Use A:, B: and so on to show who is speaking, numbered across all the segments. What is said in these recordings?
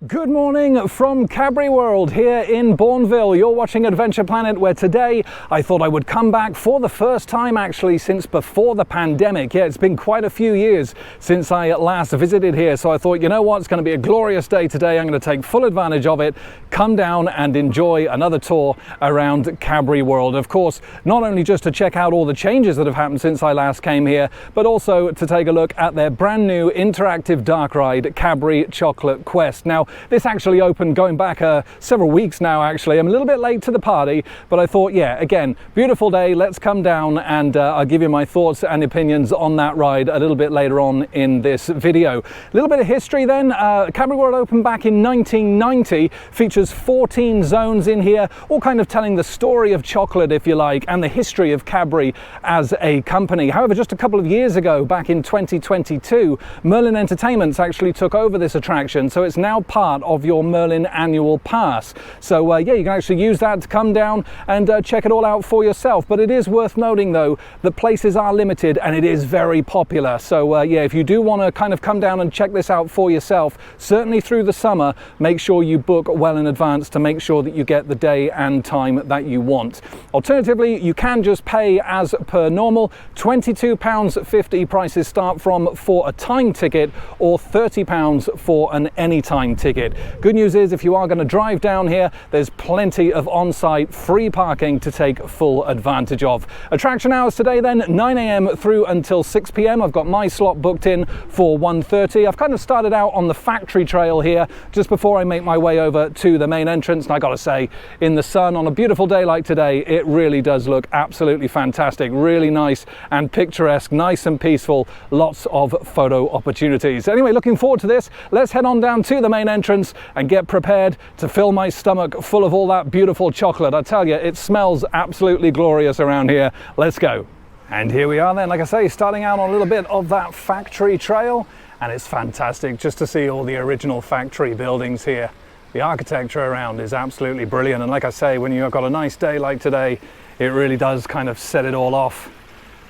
A: Good morning from Cadbury World here in Bourneville. You're watching Adventure Planet, where today I thought I would come back for the first time actually since before the pandemic. Yeah, it's been quite a few years since I last visited here, so I thought, you know what, it's going to be a glorious day today. I'm going to take full advantage of it, come down and enjoy another tour around Cadbury World. Of course, not only just to check out all the changes that have happened since I last came here, but also to take a look at their brand new interactive dark ride, Cadbury Chocolate Quest. Now, this actually opened going back several weeks now, actually. I'm a little bit late to the party, but I thought, yeah, again, beautiful day. Let's come down and I'll give you my thoughts and opinions on that ride a little bit later on in this video. A little bit of history then. Cadbury World opened back in 1990, features 14 zones in here, all kind of telling the story of chocolate, if you like, and the history of Cadbury as a company. However, just a couple of years ago, back in 2022, Merlin Entertainments actually took over this attraction, so it's now part of your Merlin annual pass. So yeah, you can actually use that to come down and check it all out for yourself. But it is worth noting though that places are limited and it is very popular. So yeah, if you do want to kind of come down and check this out for yourself, certainly through the summer, make sure you book well in advance to make sure that you get the day and time that you want. Alternatively, you can just pay as per normal. £22.50 prices start from for a time ticket, or £30 for an anytime ticket. Good news is, if you are going to drive down here, there's plenty of on-site free parking to take full advantage of. Attraction hours today then, 9 a.m. through until 6 p.m. I've got my slot booked in for 1:30. I've kind of started out on the factory trail here just before I make my way over to the main entrance, and I gotta say, in the sun on a beautiful day like today, it really does look absolutely fantastic. Really nice and picturesque, nice and peaceful, lots of photo opportunities. Anyway, looking forward to this. Let's head on down to the main entrance and get prepared to fill my stomach full of all that beautiful chocolate. I tell you, it smells absolutely glorious around here. Let's go. And here we are then, like I say, starting out on a little bit of that factory trail, and it's fantastic just to see all the original factory buildings here. The architecture around is absolutely brilliant, and like I say, when you've got a nice day like today, it really does kind of set it all off.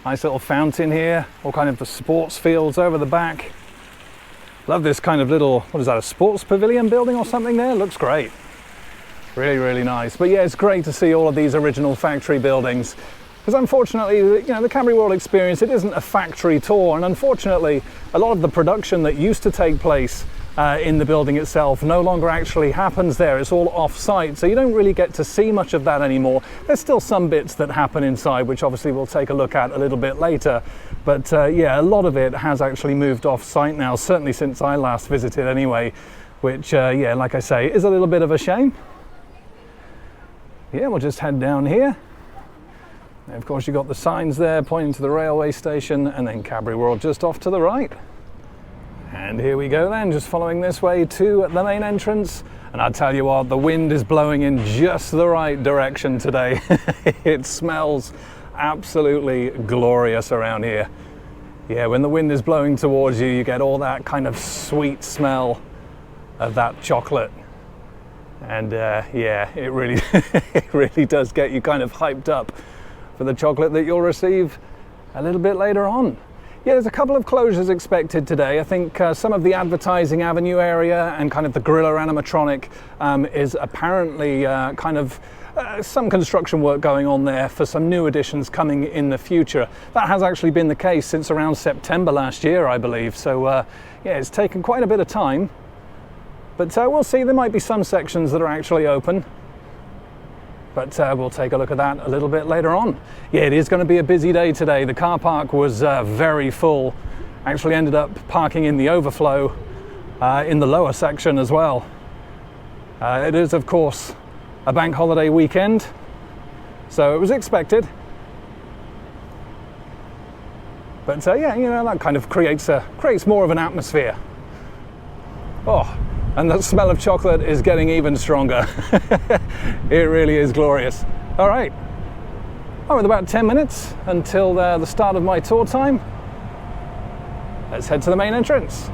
A: Nice little fountain here, all kind of the sports fields over the back. Love this kind of little, what is that, a sports pavilion building or something there? Looks great. Really, really nice. But yeah, it's great to see all of these original factory buildings, because unfortunately, you know, the Cadbury World experience, it isn't a factory tour, and unfortunately, a lot of the production that used to take place in the building itself no longer actually happens there. It's all off-site, so you don't really get to see much of that anymore. There's still some bits that happen inside, which obviously we'll take a look at a little bit later. But yeah, a lot of it has actually moved off-site now, certainly since I last visited anyway, which yeah, like I say, is a little bit of a shame. Yeah, we'll just head down here. And of course, you've got the signs there pointing to the railway station, and then Cadbury World just off to the right. And here we go then, just following this way to the main entrance. And I tell you what, the wind is blowing in just the right direction today. It smells absolutely glorious around here. Yeah, when the wind is blowing towards you, you get all that kind of sweet smell of that chocolate. And yeah, it really, it really does get you kind of hyped up for the chocolate that you'll receive a little bit later on. Yeah, there's a couple of closures expected today. I think some of the Advertising Avenue area and kind of the Gorilla animatronic is apparently kind of some construction work going on there for some new additions coming in the future. That has actually been the case since around September last year, I believe. So yeah, it's taken quite a bit of time. But we'll see, there might be some sections that are actually open. But we'll take a look at that a little bit later on. Yeah, it is going to be a busy day today. The car park was very full. Actually ended up parking in the overflow in the lower section as well. It is, of course, a bank holiday weekend, so it was expected. But yeah, you know, that kind of creates more of an atmosphere. Oh. And the smell of chocolate is getting even stronger. It really is glorious. All right. Oh, with about 10 minutes until the start of my tour time, let's head to the main entrance.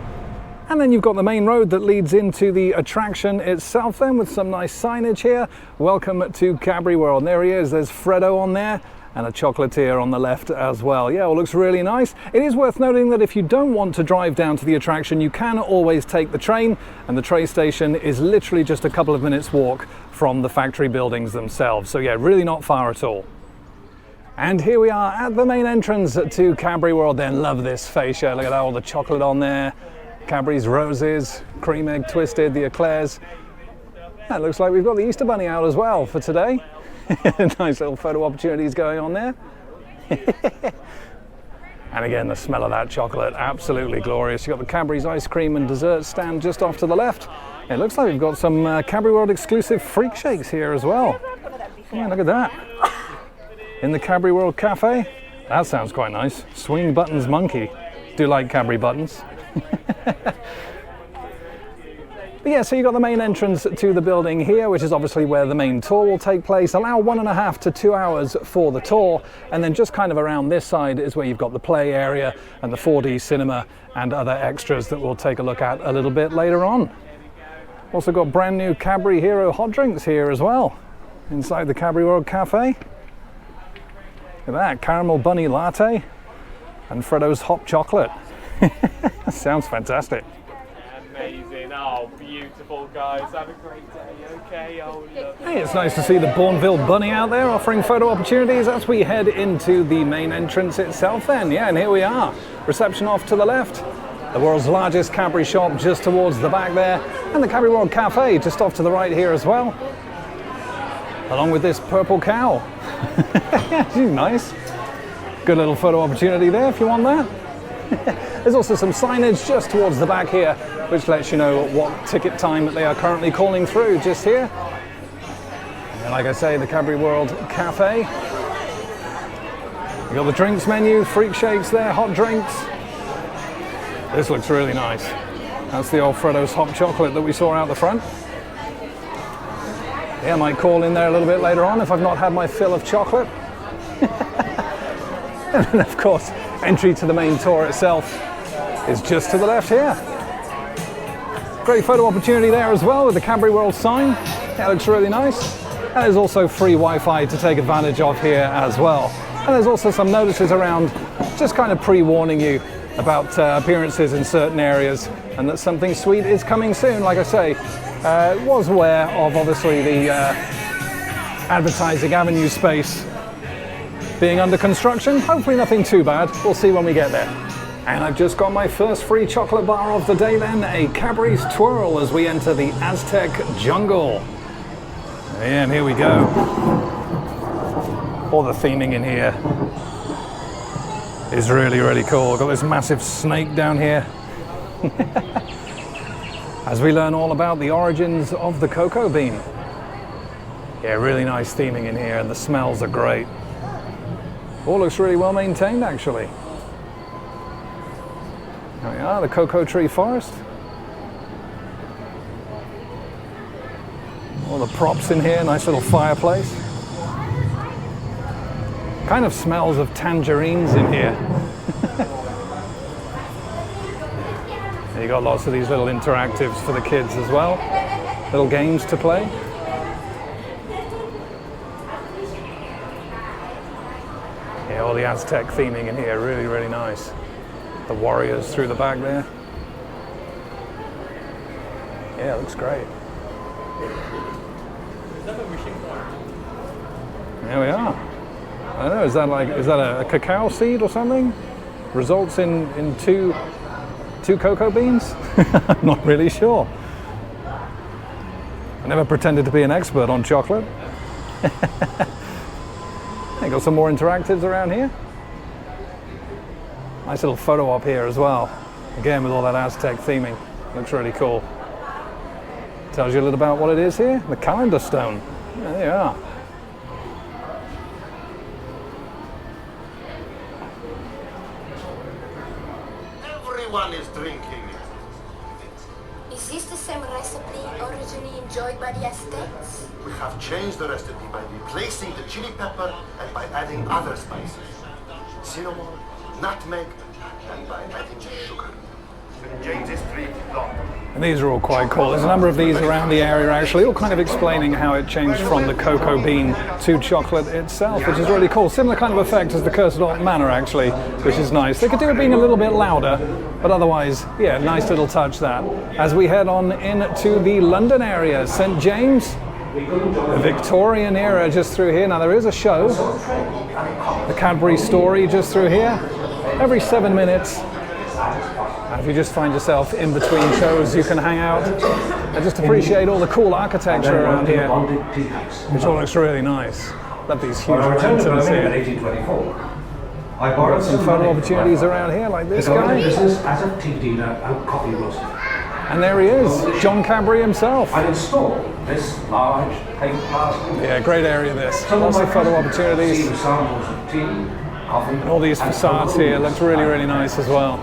A: And then you've got the main road that leads into the attraction itself then, with some nice signage here. Welcome to Cadbury World. And there he is, there's Freddo on there. and a chocolatier on the left as well. Yeah, it looks really nice. It is worth noting that if you don't want to drive down to the attraction, you can always take the train, and the train station is literally just a couple of minutes walk from the factory buildings themselves. So yeah, really not far at all. And here we are at the main entrance to Cadbury World. Then love this fascia. Look at that, all the chocolate on there. Cadbury's roses, cream egg twisted, the eclairs. That looks like we've got the Easter Bunny out as well for today. Nice little photo opportunities going on there. And again, the smell of that chocolate, absolutely glorious. You've got the Cadbury's ice cream and dessert stand just off to the left. It looks like we've got some Cadbury World exclusive freak shakes here as well. Yeah, look at that. In the Cadbury World Cafe. That sounds quite nice. Swing Buttons Monkey. Do like Cadbury buttons. But yeah, so you've got the main entrance to the building here, which is obviously where the main tour will take place. Allow 1.5 to 2 hours for the tour, and then just kind of around this side is where you've got the play area and the 4D cinema and other extras that we'll take a look at a little bit later on. Also got brand new Cadbury Hero hot drinks here as well, inside the Cadbury World Cafe. Look at that, caramel bunny latte and Freddo's hot chocolate. Sounds fantastic.
B: Amazing, oh beautiful guys, have a great day, okay? Oh,
A: hey, it's nice to see the Bourneville bunny out there offering photo opportunities as we head into the main entrance itself then. Yeah, and here we are, reception off to the left, the world's largest Cadbury shop just towards the back there, and the Cadbury World Cafe just off to the right here as well, along with this purple cow. She's nice. Good little photo opportunity there if you want that. There's also some signage just towards the back here, which lets you know what ticket time that they are currently calling through just here. And like I say, the Cadbury World Cafe. You got the drinks menu, freak shakes there, hot drinks. This looks really nice. That's the old Freddo's hot chocolate that we saw out the front. Yeah, I might call in there a little bit later on if I've not had my fill of chocolate. And then of course, entry to the main tour itself is just to the left here. Great photo opportunity there as well with the Cadbury World sign. That looks really nice. And there's also free Wi-Fi to take advantage of here as well. And there's also some notices around just kind of pre-warning you about appearances in certain areas and that something sweet is coming soon. Like I say, was aware of obviously the advertising avenue space being under construction. Hopefully nothing too bad. We'll see when we get there. And I've just got my first free chocolate bar of the day then, a Cadbury's Twirl as we enter the Aztec jungle. And here we go. All the theming in here is really, really cool. I've got this massive snake down here. As we learn all about the origins of the cocoa bean. Yeah, really nice theming in here and the smells are great. All looks really well maintained actually. There we are, the cocoa tree forest. All the props in here, nice little fireplace. Kind of smells of tangerines in here. You got lots of these little interactives for the kids as well. Little games to play. Yeah, all the Aztec theming in here, really, really nice. The warriors through the back there. Yeah, it looks great. There we are. I don't know, is that a cacao seed or something? Results in two cocoa beans? I'm not really sure. I never pretended to be an expert on chocolate. I got some more interactives around here. Nice little photo op here as well. Again, with all that Aztec theming. Looks really cool. Tells you a little about what it is here. The calendar stone. There you are.
C: Everyone is drinking it.
D: Is this the same recipe originally enjoyed by the Aztecs?
C: We have changed the recipe by replacing the chili pepper and by adding other spices. Cinnamon, nutmeg, and by adding sugar. St. James's Street, London.
A: And these are all quite cool. There's a number of these around the area actually, all kind of explaining how it changed from the cocoa bean to chocolate itself, which is really cool. Similar kind of effect as the Cursed Manor actually, which is nice. They could do it being a little bit louder, but otherwise, yeah, nice little touch that. As we head on into the London area, St. James, the Victorian era just through here. Now there is a show, the Cadbury Story just through here, every 7 minutes. And if you just find yourself in between shows, you can hang out and just appreciate all the cool architecture around here, which all looks really nice. Love these huge lanterns here. Got some photo opportunities around here, like this guy.
E: As a tea dealer and coffee roaster.
A: And there he is, John Cadbury himself.
E: I installed this large plate glass.
A: Yeah, great area this. Lots of photo opportunities.
E: Samples of tea, coffee,
A: And all these facades here looks really, really nice as well.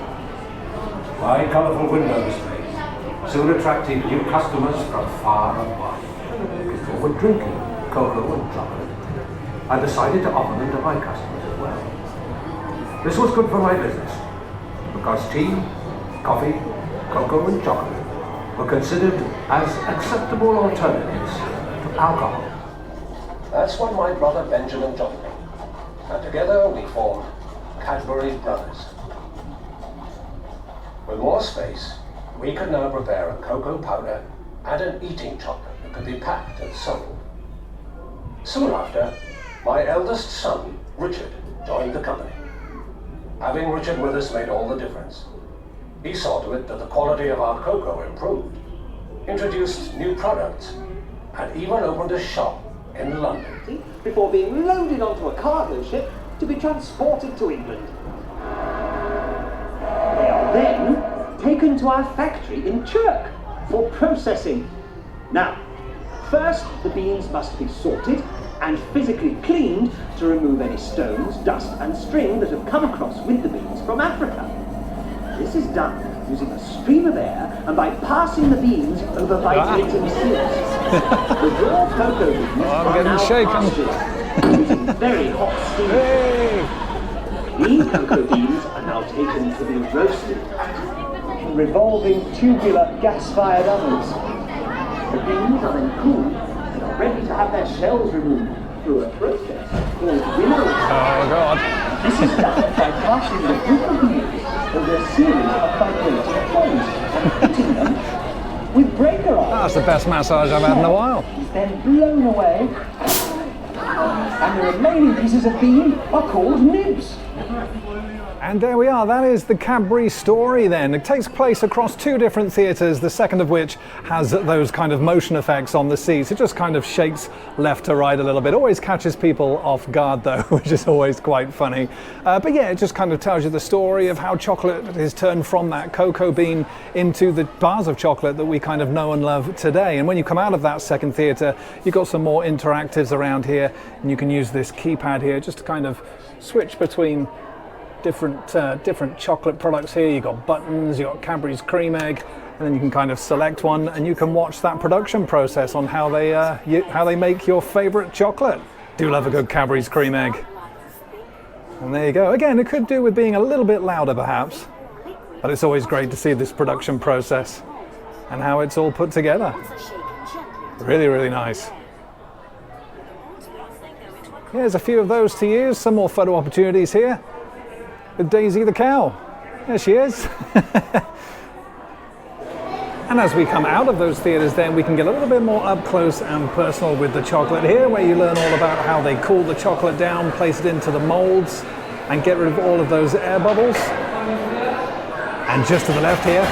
E: My colourful window displays soon attracted new customers from far and wide. People were drinking cocoa and chocolate. I decided to offer them to my customers as well. This was good for my business because tea, coffee, cocoa and chocolate were considered as acceptable alternatives to alcohol. That's when my brother Benjamin joined me, and together we formed Cadbury Brothers. With more space, we could now prepare a cocoa powder and an eating chocolate that could be packed and sold. Soon after, my eldest son, Richard, joined the company. Having Richard with us made all the difference. He saw to it that the quality of our cocoa improved, introduced new products, and even opened a shop in London.
F: Before being loaded onto a cargo ship to be transported to England. They are then taken to our factory in Chirk for processing. Now, first the beans must be sorted and physically cleaned to remove any stones, dust and string that have come across with the beans from Africa. This is done using a stream of air and by passing the beans over vibrating seals. The raw cocoa beans are now pastured using very hot steam.
A: Hey!
F: These cocoa beans are now taken to be roasted in revolving tubular gas-fired ovens. The beans are then cooled and are ready to have their shells removed through a process called winnowing.
A: Oh God.
F: This is done by passing the group of beans over a series of vibrating coils and hitting them with breaker iron.
A: That's the best massage I've had in a while.
F: Is then blown away, and the remaining pieces of bean are called nibs.
A: And there we are, that is the Cadbury Story then. It takes place across two different theatres, the second of which has those kind of motion effects on the seats. It just kind of shakes left to right a little bit. Always catches people off guard though, which is always quite funny. But yeah, it just kind of tells you the story of how chocolate is turned from that cocoa bean into the bars of chocolate that we kind of know and love today. And when you come out of that second theatre, you've got some more interactives around here, and you can use this keypad here just to kind of switch between different chocolate products here. You've got buttons, you've got Cadbury's cream egg, and then you can kind of select one and you can watch that production process on how they make your favourite chocolate. Do love a good Cadbury's cream egg. And there you go. Again, it could do with being a little bit louder perhaps, but it's always great to see this production process and how it's all put together. Really, really nice. Yeah, there's a few of those to use, some more photo opportunities here. With Daisy the cow. There she is. And as we come out of those theatres then, we can get a little bit more up close and personal with the chocolate here, where you learn all about how they cool the chocolate down, place it into the moulds, and get rid of all of those air bubbles. And just to the left here,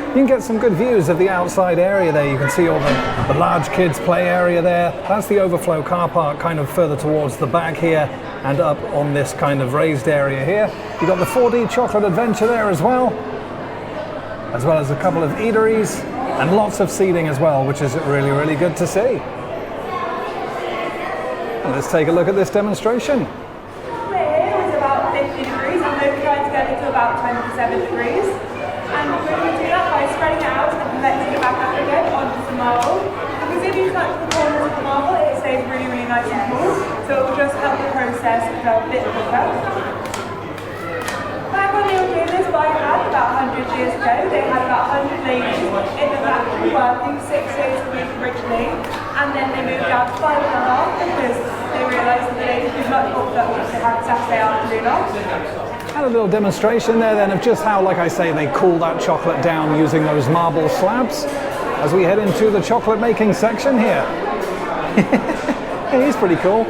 A: you can get some good views of the outside area there. You can see all the large kids play area there. That's the overflow car park kind of further towards the back here and up on this kind of raised area here. You've got the 4D chocolate adventure there as well as a couple of eateries and lots of seating as well, which is really, really good to see. And let's take a look at this demonstration.
G: We're here, it's about 50 degrees and we're trying to get it to about 27 degrees. And we're going to do that by spreading it out and connecting it back up again onto some marble. Because if you touch the corners of the marble, it stays really, really nice and cool. So it will just help the process go a bit quicker. Back when we were doing this by hand, about 100 years ago, they had about 100 ladies in the factory working 6 days a week originally, and then they moved down to 5.5 because they realised that the ladies were much more productive if they had Saturday afternoon off.
A: And a little demonstration there then of just how, like I say, they cool that chocolate down using those marble slabs as we head into the chocolate making section here. He's pretty cool.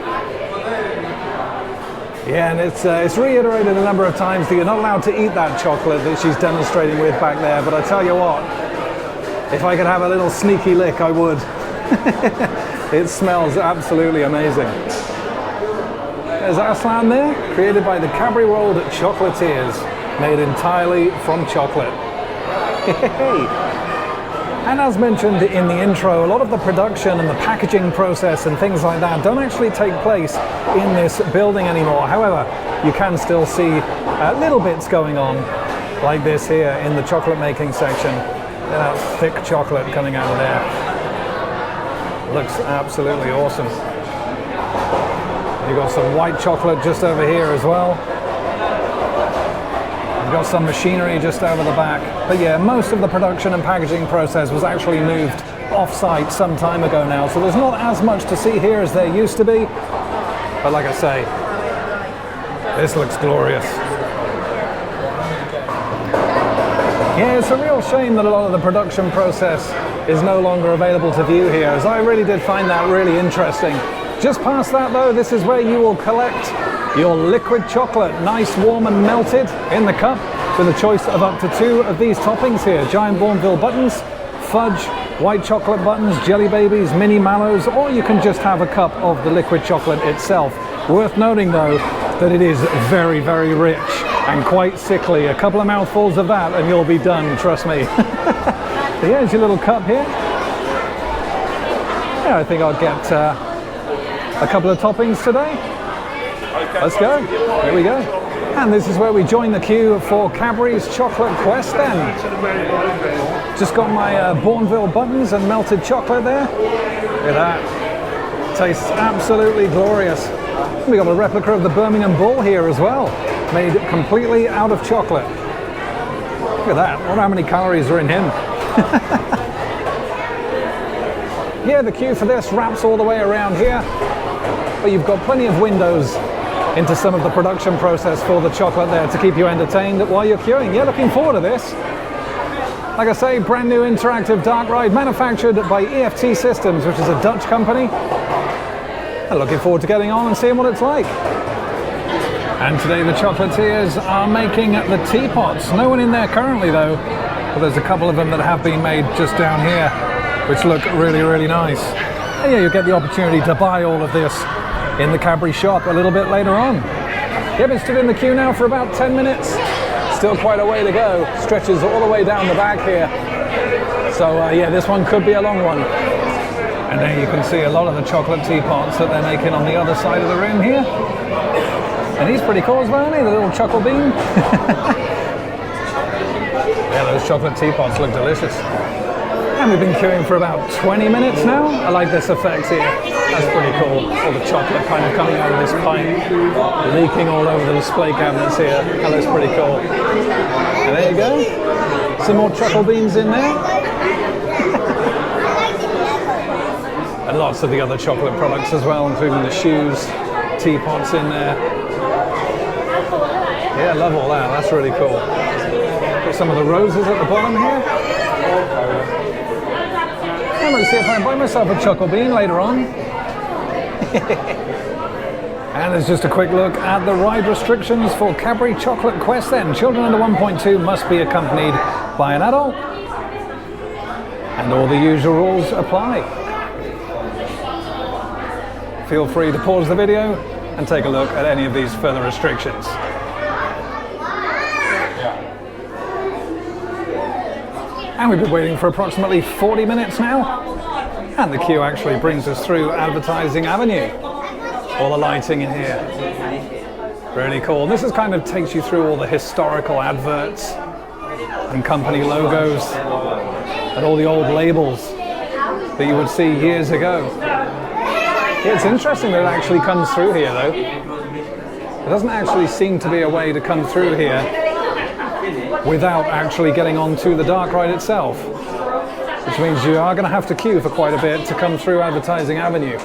A: Yeah, and it's reiterated a number of times that you're not allowed to eat that chocolate that she's demonstrating with back there, but I tell you what, if I could have a little sneaky lick, I would. It smells absolutely amazing. There's Aslan there, created by the Cadbury World chocolatiers, made entirely from chocolate. And as mentioned in the intro, a lot of the production and the packaging process and things like that don't actually take place in this building anymore. However, you can still see little bits going on like this here in the chocolate making section. That thick chocolate coming out of there. Looks absolutely awesome. You've got some white chocolate just over here as well. You've got some machinery just over the back. But yeah, most of the production and packaging process was actually moved off-site some time ago now, so there's not as much to see here as there used to be. But like I say, this looks glorious. Yeah, it's a real shame that a lot of the production process is no longer available to view here, as I really did find that really interesting. Just past that though, this is where you will collect your liquid chocolate, nice, warm and melted in the cup, with a choice of up to 2 of these toppings here. Giant Bournville buttons, fudge, white chocolate buttons, jelly babies, mini mallows, or you can just have a cup of the liquid chocolate itself. Worth noting though, that it is very, very rich and quite sickly. A couple of mouthfuls of that and you'll be done, trust me. Here's your little cup here. Yeah, I think I'll get a couple of toppings today. Let's go. Here we go. And this is where we join the queue for Cadbury's Chocolate Quest then. Just got my Bourneville buttons and melted chocolate there. Look at that. Tastes absolutely glorious. We got a replica of the Birmingham Bull here as well, made completely out of chocolate. Look at that. I wonder how many calories are in him. Yeah, the queue for this wraps all the way around here, but you've got plenty of windows into some of the production process for the chocolate there to keep you entertained while you're queuing. Yeah, looking forward to this. Like I say, brand new interactive dark ride manufactured by EFT Systems, which is a Dutch company. I'm looking forward to getting on and seeing what it's like. And today the chocolatiers are making the teapots. No one in there currently though, but there's a couple of them that have been made just down here, which look really, really nice. And yeah, you'll get the opportunity to buy all of this in the Cadbury shop a little bit later on. Yeah, been stood in the queue now for about 10 minutes. Still quite a way to go. Stretches all the way down the back here. So yeah, this one could be a long one. And there you can see a lot of the chocolate teapots that they're making on the other side of the room here. And he's pretty cool as well, isn't he? The little chocolate bean. Yeah, those chocolate teapots look delicious. And we've been queuing for about 20 minutes now. I like this effect here. That's pretty cool. All the chocolate kind of coming out of this pint, leaking all over the display cabinets here. That looks pretty cool. And there you go. Some more chocolate beans in there. And lots of the other chocolate products as well, including the shoes, teapots in there. Yeah, I love all that. That's really cool. Got some of the roses at the bottom here. I'm going to see if I can buy myself a chocolate bean later on. And there's just a quick look at the ride restrictions for Cadbury Chocolate Quest then. Children under 1.2 must be accompanied by an adult. And all the usual rules apply. Feel free to pause the video and take a look at any of these further restrictions. And we've been waiting for approximately 40 minutes now. And the queue actually brings us through Advertising Avenue. All the lighting in here. Really cool. This is kind of takes you through all the historical adverts and company logos and all the old labels that you would see years ago. Yeah, it's interesting that it actually comes through here though. There doesn't actually seem to be a way to come through here without actually getting onto the dark ride itself, which means you are going to have to queue for quite a bit to come through Advertising Avenue.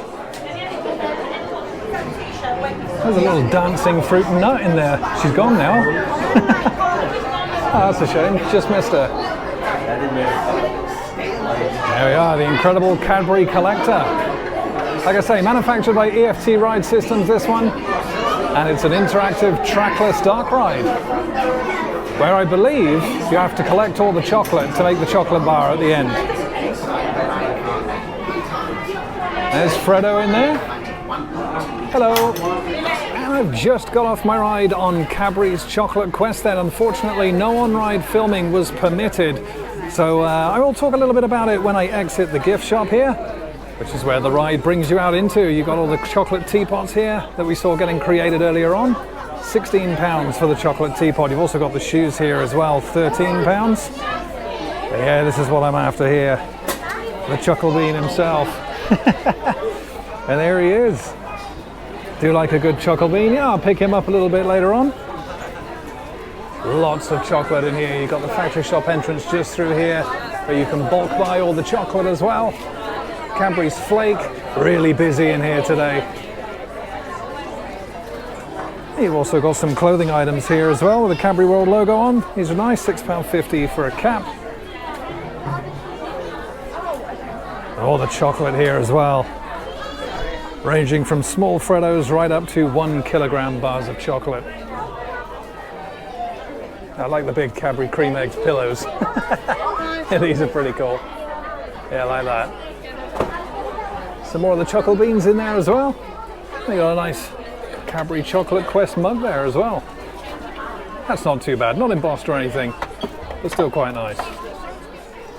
A: There's a little dancing fruit and nut in there. She's gone now. Oh, that's a shame. Just missed her. There we are, the incredible Cadbury Collector. Like I say, manufactured by EFT Ride Systems, this one. And it's an interactive trackless dark ride, where I believe you have to collect all the chocolate to make the chocolate bar at the end. There's Fredo in there. Hello. And I've just got off my ride on Cadbury's Chocolate Quest then. Unfortunately, no on-ride filming was permitted. So I will talk a little bit about it when I exit the gift shop here, which is where the ride brings you out into. You've got all the chocolate teapots here that we saw getting created earlier on. £16 for the chocolate teapot. You've also got the shoes here as well, £13. But yeah, this is what I'm after here. The Chuckle Bean himself. And there he is. Do you like a good Chuckle Bean? Yeah, I'll pick him up a little bit later on. Lots of chocolate in here. You've got the factory shop entrance just through here, where you can bulk buy all the chocolate as well. Cadbury's Flake, really busy in here today. You've also got some clothing items here as well with the Cadbury World logo on. These are nice, £6.50 for a cap. All the chocolate here as well, ranging from small Freddos right up to 1 kilogram bars of chocolate. I like the big Cadbury cream eggs pillows. Yeah, these are pretty cool. Yeah, I like that. Some more of the Chuckle Beans in there as well. They got a nice Cadbury Chocolate Quest mug there as well. That's not too bad, not embossed or anything, but still quite nice.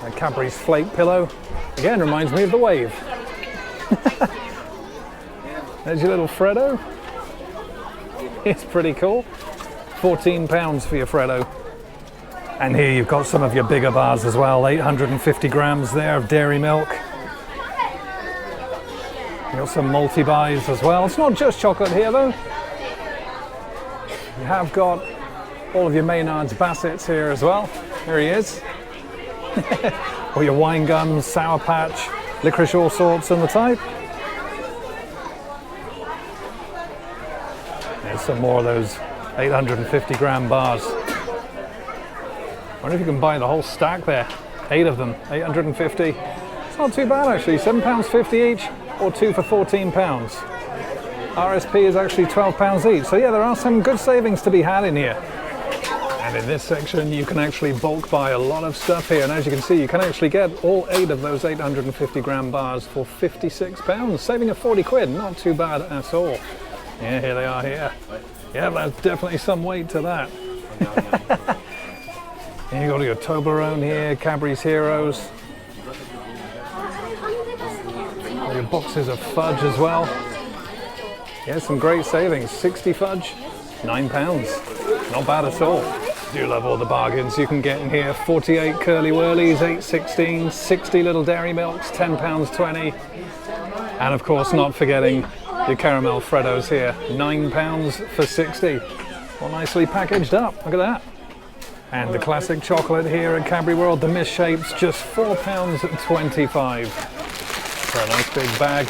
A: And Cadbury's Flake pillow, again reminds me of the wave. There's your little Freddo. It's pretty cool. £14 for your Freddo. And here you've got some of your bigger bars as well, 850 grams there of dairy milk. You've got some multi-buys as well. It's not just chocolate here though. You have got all of your Maynard's Bassets here as well. Here he is. All your wine gums, Sour Patch, licorice all sorts and the type. There's some more of those 850 gram bars. I wonder if you can buy the whole stack there. 8 of them, 850. It's not too bad actually, £7.50 each, or 2 for £14. RSP is actually £12 each. So yeah, there are some good savings to be had in here. And in this section, you can actually bulk buy a lot of stuff here. And as you can see, you can actually get all 8 of those 850 gram bars for £56, saving a 40 quid. Not too bad at all. Yeah, here they are here. Yeah, there's definitely some weight to that. And you got your Toblerone here, Cadbury's Heroes. All your boxes of fudge as well. Yeah, some great savings. 60 fudge, £9. Not bad at all. Do love all the bargains you can get in here. 48 Curly Whirlies, 8.16, 60 little Dairy Milks, £10.20. And of course, not forgetting your caramel Freddos here, £9 for 60. All nicely packaged up, look at that. And the classic chocolate here at Cadbury World, the misshapes, just £4.25 for a nice big bag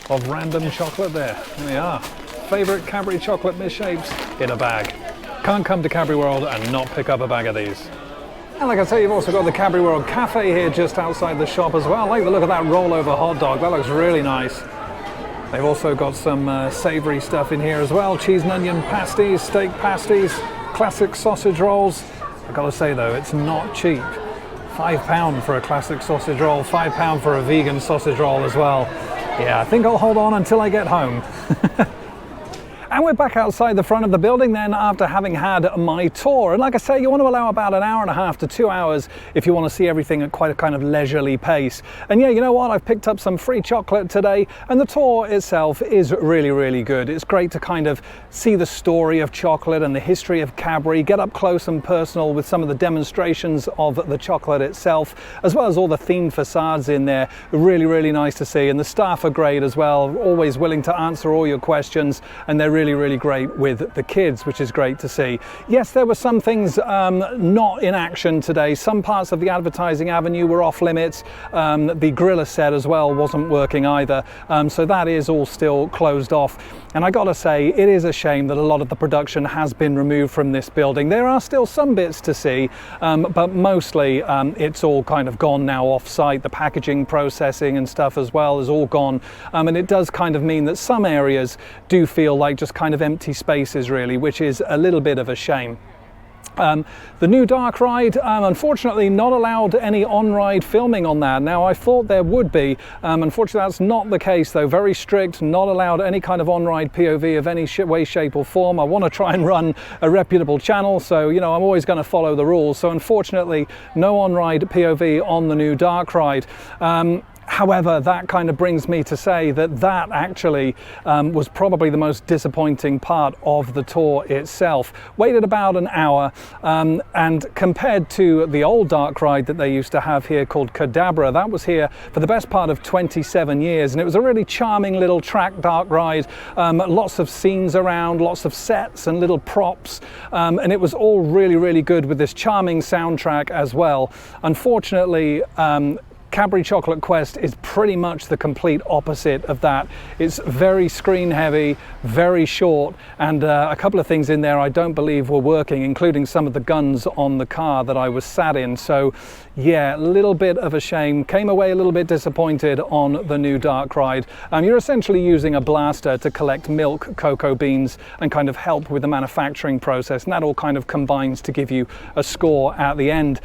A: of random chocolate there. There we are. Favourite Cadbury chocolate misshapes in a bag. Can't come to Cadbury World and not pick up a bag of these. And like I say, you've also got the Cadbury World Cafe here just outside the shop as well. I like the look of that rollover hot dog, that looks really nice. They've also got some savoury stuff in here as well. Cheese and onion pasties, steak pasties, classic sausage rolls. I've got to say though, it's not cheap. £5 for a classic sausage roll, £5 for a vegan sausage roll as well. Yeah, I think I'll hold on until I get home. And we're back outside the front of the building then after having had my tour. And like I say, you want to allow about an hour and a half to 2 hours if you want to see everything at quite a kind of leisurely pace. And yeah, you know what? I've picked up some free chocolate today and the tour itself is really, really good. It's great to kind of see the story of chocolate and the history of Cadbury, get up close and personal with some of the demonstrations of the chocolate itself, as well as all the themed facades in there. Really, really nice to see. And the staff are great as well, always willing to answer all your questions, and they're really really, really great with the kids, which is great to see. Yes, there were some things not in action today. Some parts of the advertising avenue were off limits. The gorilla set as well wasn't working either. So that is all still closed off. And I gotta say, it is a shame that a lot of the production has been removed from this building. There are still some bits to see, but mostly it's all kind of gone now off-site. The packaging, processing and stuff as well is all gone. And it does kind of mean that some areas do feel like just kind of empty spaces really, which is a little bit of a shame. The new dark ride, unfortunately not allowed any on-ride filming on that. Now I thought there would be, unfortunately that's not the case though. Very strict, not allowed any kind of on-ride POV of any way, shape or form. I want to try and run a reputable channel, so you know I'm always going to follow the rules. So unfortunately no on-ride POV on the new dark ride. However, that kind of brings me to say that that actually was probably the most disappointing part of the tour itself. Waited about an hour, and compared to the old dark ride that they used to have here called Cadbury, that was here for the best part of 27 years, and it was a really charming little track dark ride, lots of scenes around, lots of sets and little props, and it was all really, really good with this charming soundtrack as well. Unfortunately, Cadbury Chocolate Quest is pretty much the complete opposite of that. It's very screen heavy, very short, and a couple of things in there I don't believe were working, including some of the guns on the car that I was sat in. So yeah, a little bit of a shame. Came away a little bit disappointed on the new dark ride. You're essentially using a blaster to collect milk, cocoa beans, and kind of help with the manufacturing process, and that all kind of combines to give you a score at the end.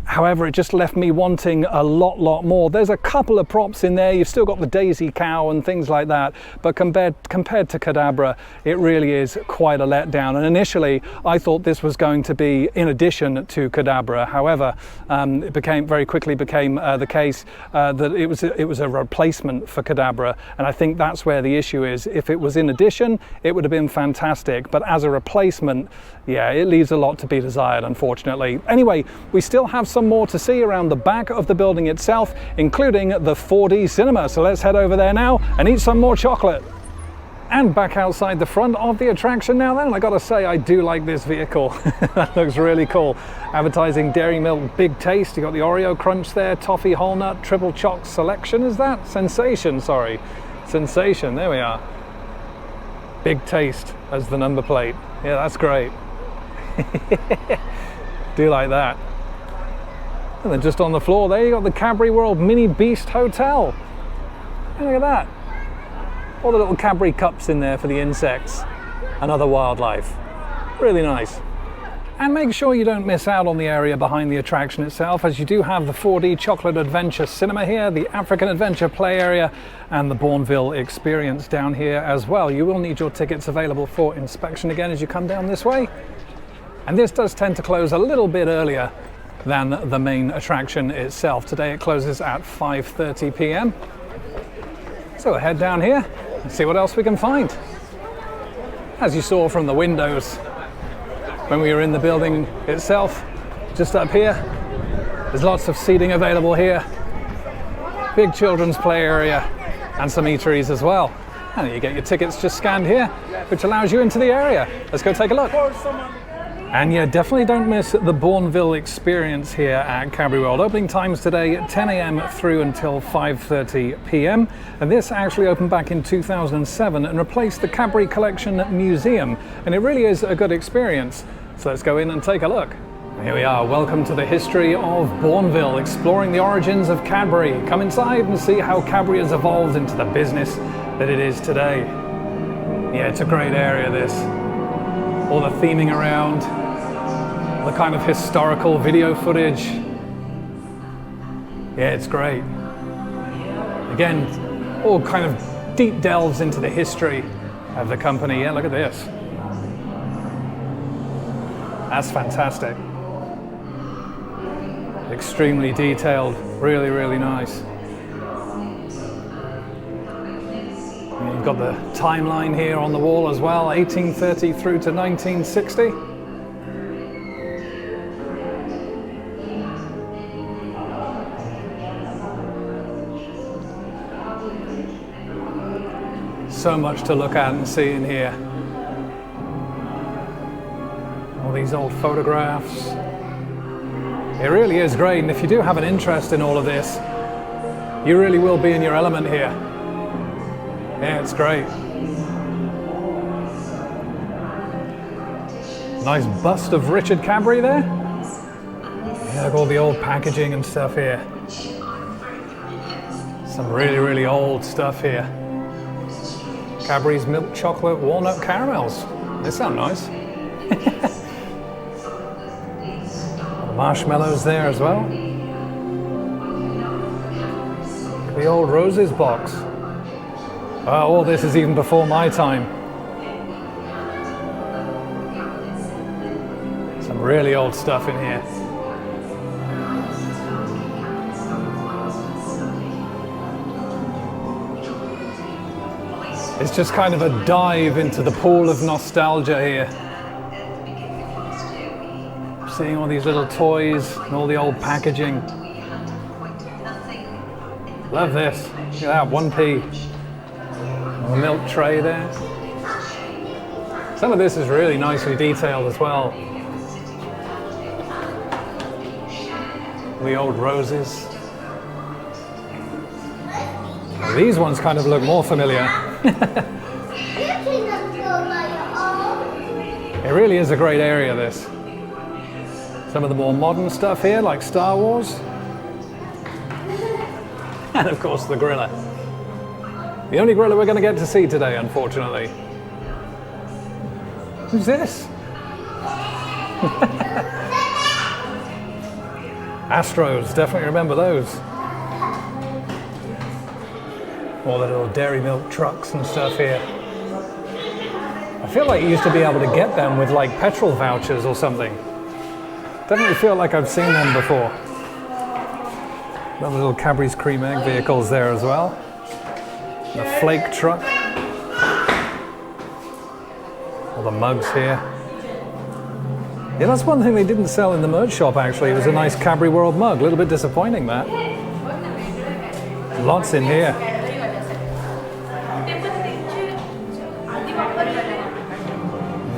A: However, it just left me wanting a lot more. There's a couple of props in there. You've still got the daisy cow and things like that, but compared to Cadbury, it really is quite a letdown. And initially, I thought this was going to be in addition to Cadbury. However, it very quickly became the case that it was a replacement for Cadbury, and I think that's where the issue is. If it was in addition, it would have been fantastic, but as a replacement, yeah, it leaves a lot to be desired, unfortunately. Anyway, we still have some more to see around the back of the building itself, including the 4D cinema. So let's head over there now and eat some more chocolate. And back outside the front of the attraction now then, I gotta say I do like this vehicle. That looks really cool. Advertising Dairy Milk Big Taste. You got the Oreo Crunch there, Toffee Whole Nut, Triple Choc Selection, is that? Sensation, sorry. Sensation, there we are. Big Taste as the number plate. Yeah, that's great. Do like that. And then just on the floor there you got the Cadbury World Mini Beast Hotel. And look at that. All the little Cadbury cups in there for the insects and other wildlife. Really nice. And make sure you don't miss out on the area behind the attraction itself, as you do have the 4D Chocolate Adventure Cinema here, the African Adventure Play Area, and the Bourneville Experience down here as well. You will need your tickets available for inspection again as you come down this way. And this does tend to close a little bit earlier than the main attraction itself. Today it closes at 5:30 p.m. So we'll head down here and see what else we can find. As you saw from the windows when we were in the building itself, just up here, there's lots of seating available here. Big children's play area and some eateries as well. And you get your tickets just scanned here, which allows you into the area. Let's go take a look. And yeah, definitely don't miss the Bourneville Experience here at Cadbury World. Opening times today at 10 a.m. through until 5:30 p.m. And this actually opened back in 2007 and replaced the Cadbury Collection Museum. And it really is a good experience. So let's go in and take a look. Here we are. Welcome to the history of Bourneville, exploring the origins of Cadbury. Come inside and see how Cadbury has evolved into the business that it is today. Yeah, it's a great area, this. All the theming around, the kind of historical video footage. Yeah, it's great. Again, all kind of deep delves into the history of the company. Yeah, look at this. That's fantastic. Extremely detailed, really, really nice. You've got the timeline here on the wall as well, 1830 through to 1960. So much to look at and see in here. these old photographs. It really is great, and if you do have an interest in all of this, you really will be in your element here. Yeah, it's great. Nice bust of Richard Cadbury there. Yeah, look at all the old packaging and stuff here. Some really, really old stuff here. Cadbury's milk chocolate walnut caramels. They sound nice. Marshmallows there as well. The old roses box. Oh, all this is even before my time. Some really old stuff in here. It's just kind of a dive into the pool of nostalgia here. Seeing all these little toys and all the old packaging. Love this. Look at that, 1p. A milk tray there. Some of this is really nicely detailed as well. The old roses. Well, these ones kind of look more familiar. It really is a great area, this. Some of the more modern stuff here, like Star Wars. And of course the Gorilla. The only Gorilla we're going to get to see today, unfortunately. Who's this? Astros, definitely remember those. All the little dairy milk trucks and stuff here. I feel like you used to be able to get them with like petrol vouchers or something. Definitely feel like I've seen them before. The little Cadbury's cream egg vehicles there as well. The flake truck. All the mugs here. Yeah, that's one thing they didn't sell in the merch shop actually. It was a nice Cadbury World mug. A little bit disappointing, that. Lots in here.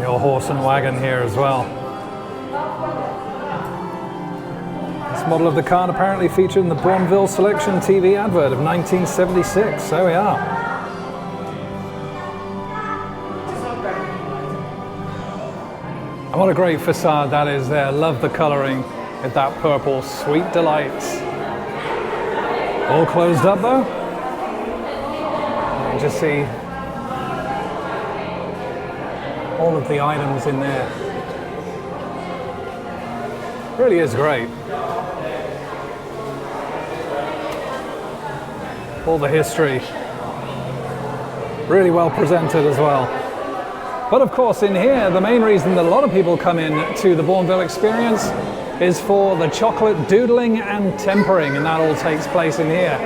A: Your horse and wagon here as well. This model of the car apparently featured in the Bourneville Selection TV advert of 1976. There we are. And what a great facade that is there. Love the colouring with that purple. Sweet delights. All closed up though. You can just see all of the items in there. Really is great. All the history. Really well presented as well. But of course in here, the main reason that a lot of people come in to the Bournville experience is for the chocolate doodling and tempering, and that all takes place in here.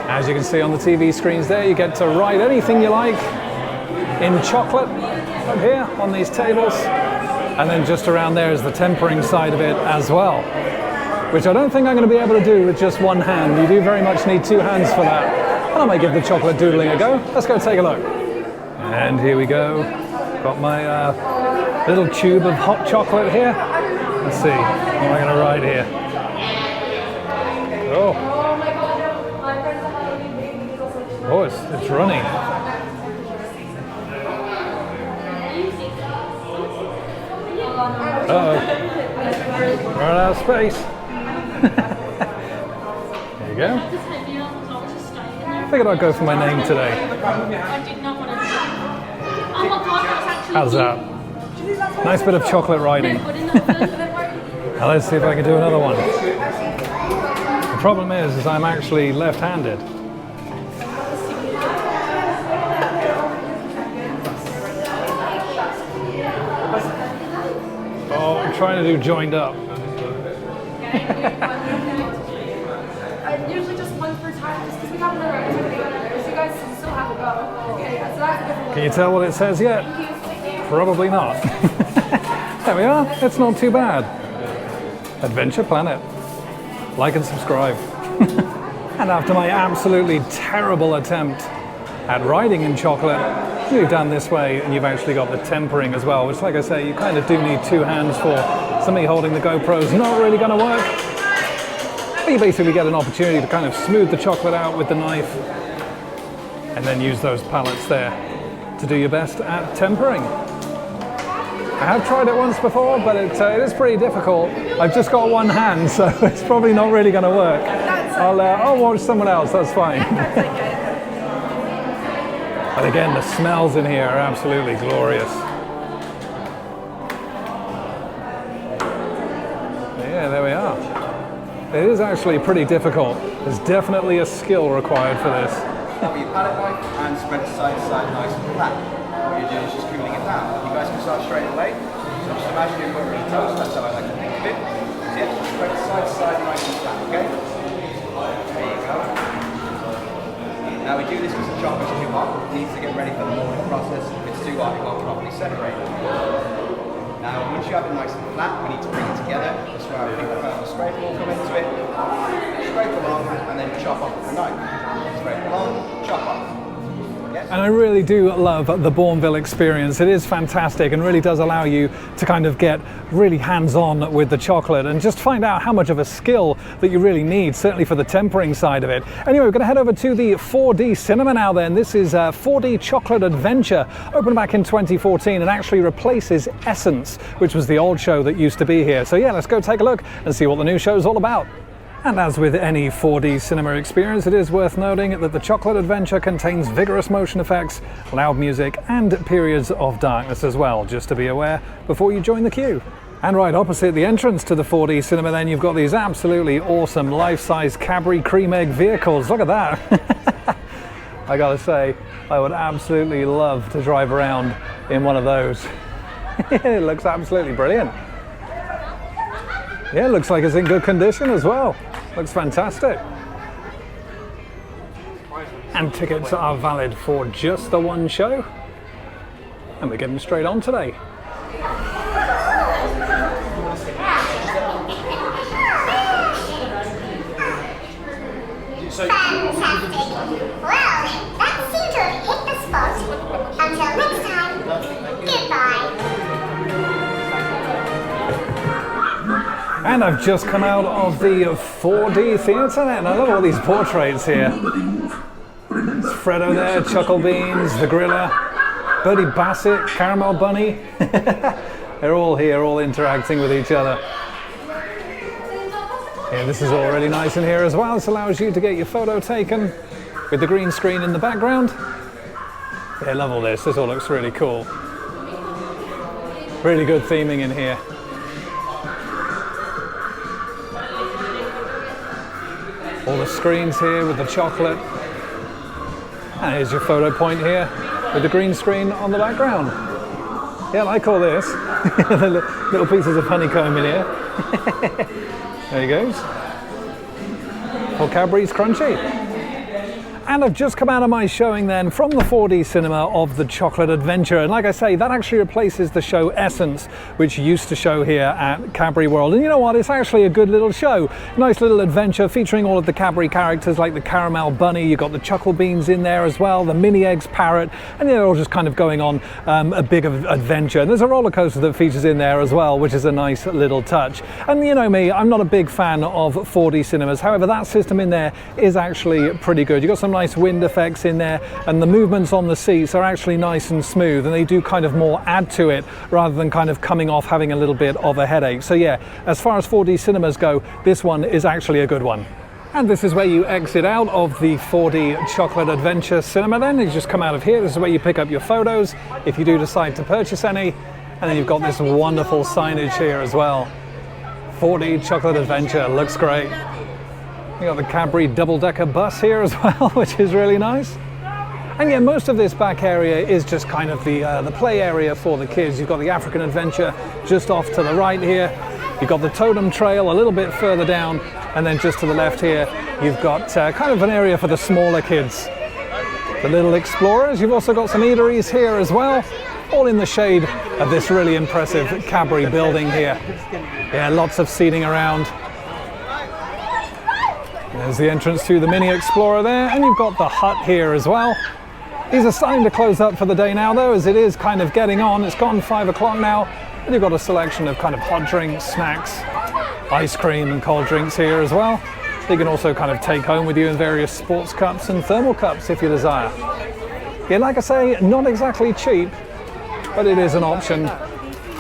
A: As you can see on the TV screens there, you get to write anything you like in chocolate up here on these tables. And then just around there is the tempering side of it as well, which I don't think I'm going to be able to do with just one hand. You do very much need two hands for that. And I might give the chocolate doodling a go. Let's go take a look. And here we go. Got my little tube of hot chocolate here. Let's see, what am I going to write here? Oh, it's running. Uh-oh. Run out of space. There you go. I figured I'd go for my name today. How's that? Nice bit of chocolate writing. Now let's see if I can do another one. The problem is I'm actually left-handed. Oh, I'm trying to do joined up.
H: Usually just one per time, just because we have another activity on there, so you guys still have to go. Okay, yeah, so that's a different.
A: Can you tell what it says yet? Probably not. There we are. It's not too bad. Adventure Planet. Like and subscribe. And after my absolutely terrible attempt at riding in chocolate. Move down this way and you've actually got the tempering as well, which, like I say, you kind of do need two hands for. Somebody holding the GoPro's not really going to work. But you basically get an opportunity to kind of smooth the chocolate out with the knife and then use those pallets there to do your best at tempering. I have tried it once before, but it is pretty difficult. I've just got one hand, so it's probably not really going to work. I'll watch someone else, that's fine. But again, the smells in here are absolutely glorious. Yeah, there we are. It is actually pretty difficult. There's definitely a skill required for this.
I: Cover your palette knife and spread it side to side nice and flat. What you're doing is just cooling it down. You guys can start straight away. So just imagine you're putting it in toast, that's how I like to think of it. So yeah, just spread it side to side nice and flat, okay? There you go. Now we do this because the chocolate's too hot. It needs to get ready for the molding process. If it's too hot, it won't properly separate. Now once you have it nice and flat, we need to bring it together. That's where our big scraper will come into it. Scrape along and then chop off with the knife. Scrape along, chop off. Yes.
A: And I really do love the Bournville experience. It is fantastic and really does allow you to kind of get really hands-on with the chocolate and just find out how much of a skill that you really need, certainly for the tempering side of it. Anyway, we're going to head over to the 4D cinema now then. This is 4D Chocolate Adventure, opened back in 2014 and actually replaces Essence, which was the old show that used to be here. So yeah, let's go take a look and see what the new show is all about. And as with any 4D cinema experience, it is worth noting that the Chocolate Adventure contains vigorous motion effects, loud music, and periods of darkness as well, just to be aware before you join the queue. And right opposite the entrance to the 4D cinema then, you've got these absolutely awesome life-size Cadbury cream egg vehicles. Look at that. I gotta say, I would absolutely love to drive around in one of those. It looks absolutely brilliant. Yeah, it looks like it's in good condition as well. Looks fantastic. And tickets are valid for just the one show. And we're getting straight on today.
J: Fantastic. Well, that seemed to have hit the spot. Until next time, goodbye.
A: And I've just come out of the 4D theatre and I love all these portraits here. It's Freddo there, Chuckle Beans, the Griller, Birdie Bassett, Caramel Bunny. They're all here, all interacting with each other. Yeah, this is all really nice in here as well. This allows you to get your photo taken with the green screen in the background. Yeah, I love all this. This all looks really cool. Really good theming in here. All the screens here with the chocolate. And here's your photo point here with the green screen on the background. Yeah, I like all this. The little pieces of honeycomb in here. There he goes. For Cadbury's Crunchy. And I've just come out of my showing then from the 4D cinema of the Chocolate Adventure. And like I say, that actually replaces the show Essence, which used to show here at Cadbury World. And you know what? It's actually a good little show. Nice little adventure featuring all of the Cadbury characters like the Caramel Bunny. You've got the Chuckle Beans in there as well, the Mini Eggs Parrot. And they're all just kind of going on a big adventure. And there's a roller coaster that features in there as well, which is a nice little touch. And you know me, I'm not a big fan of 4D cinemas. However, that system in there is actually pretty good. You've got some nice wind effects in there and the movements on the seats are actually nice and smooth and they do kind of more add to it rather than kind of coming off having a little bit of a headache. So yeah, as far as 4D cinemas go, this one is actually a good one. And this is where you exit out of the 4D Chocolate Adventure cinema then. You just come out of here. This is where you pick up your photos if you do decide to purchase any. And then you've got this wonderful signage here as well. 4D Chocolate Adventure, looks great. You got the Cadbury double-decker bus here as well, which is really nice. And yeah, most of this back area is just kind of the play area for the kids. You've got the African Adventure just off to the right here. You've got the Totem Trail a little bit further down, and then just to the left here, you've got kind of an area for the smaller kids. The Little Explorers. You've also got some eateries here as well, all in the shade of this really impressive Cadbury building here. Yeah, lots of seating around. There's the entrance to the Mini Explorer there, and you've got the hut here as well. These are starting to close up for the day now though, as it is kind of getting on. It's gone 5 o'clock now, and you've got a selection of kind of hot drinks, snacks, ice cream and cold drinks here as well. You can also kind of take home with you in various sports cups and thermal cups if you desire. Yeah, like I say, not exactly cheap, but it is an option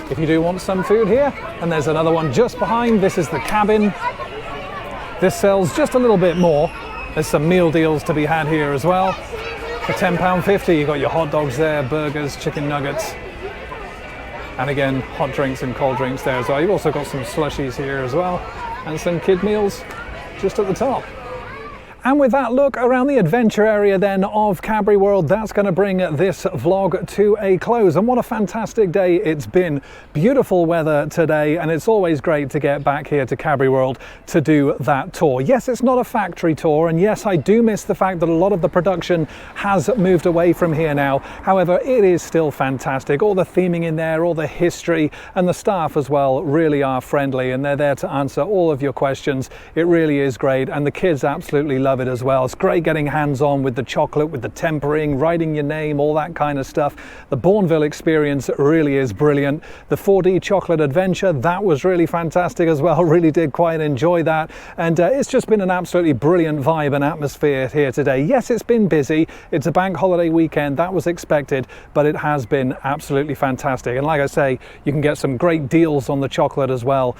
A: if you do want some food here. And there's another one just behind. This is the cabin. This sells just a little bit more. There's some meal deals to be had here as well. For £10.50, you've got your hot dogs there, burgers, chicken nuggets, and again, hot drinks and cold drinks there as well. You've also got some slushies here as well, and some kid meals just at the top. And with that look around the adventure area then of Cadbury World, that's going to bring this vlog to a close. And what a fantastic day it's been. Beautiful weather today, and it's always great to get back here to Cadbury World to do that tour. Yes, it's not a factory tour, and yes, I do miss the fact that a lot of the production has moved away from here now. However, it is still fantastic. All the theming in there, all the history, and the staff as well really are friendly, and they're there to answer all of your questions. It really is great, and the kids absolutely love it as well. It's great getting hands-on with the chocolate, with the tempering, writing your name, all that kind of stuff. The Bourneville experience really is brilliant. The 4D chocolate adventure, that was really fantastic as well. Really did quite enjoy that, and it's just been an absolutely brilliant vibe and atmosphere here today. Yes, it's been busy. It's a bank holiday weekend, that was expected, but it has been absolutely fantastic. And like I say, you can get some great deals on the chocolate as well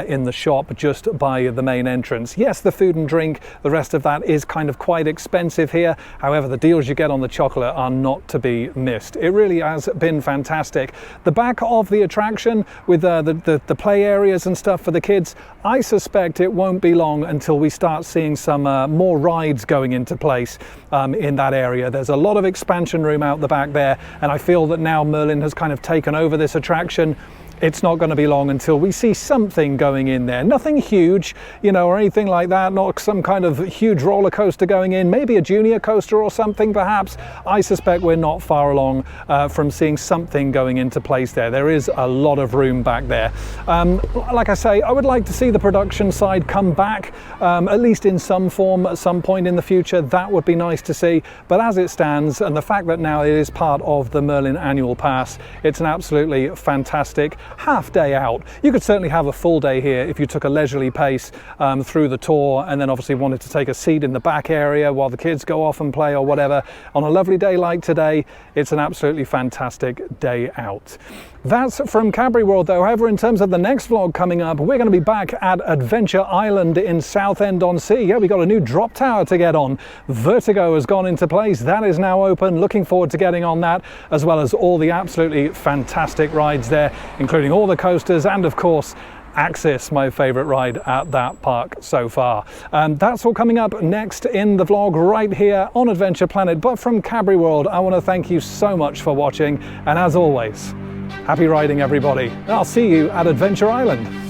A: in the shop just by the main entrance. Yes, the food and drink, the rest of that is kind of quite expensive here. However, the deals you get on the chocolate are not to be missed. It really has been fantastic. The back of the attraction with the play areas and stuff for the kids, I suspect it won't be long until we start seeing some more rides going into place in that area. There's a lot of expansion room out the back there, and I feel that now Merlin has kind of taken over this attraction. It's not going to be long until we see something going in there. Nothing huge, you know, or anything like that. Not some kind of huge roller coaster going in. Maybe a junior coaster or something, perhaps. I suspect we're not far along from seeing something going into place there. There is a lot of room back there. Like I say, I would like to see the production side come back, at least in some form at some point in the future. That would be nice to see. But as it stands, and the fact that now it is part of the Merlin annual pass, it's an absolutely fantastic half day out. You could certainly have a full day here if you took a leisurely pace through the tour, and then obviously wanted to take a seat in the back area while the kids go off and play or whatever. On a lovely day like today, it's an absolutely fantastic day out. That's from Cadbury World though. However, in terms of the next vlog coming up, we're going to be back at Adventure Island in Southend-on-Sea. Yeah, we got a new drop tower to get on. Vertigo has gone into place. That is now open. Looking forward to getting on that, as well as all the absolutely fantastic rides there, including all the coasters and of course Axis, my favourite ride at that park so far. That's all coming up next in the vlog right here on Adventure Planet. But from Cadbury World, I want to thank you so much for watching, and as always, happy riding everybody. I'll see you at Adventure Island.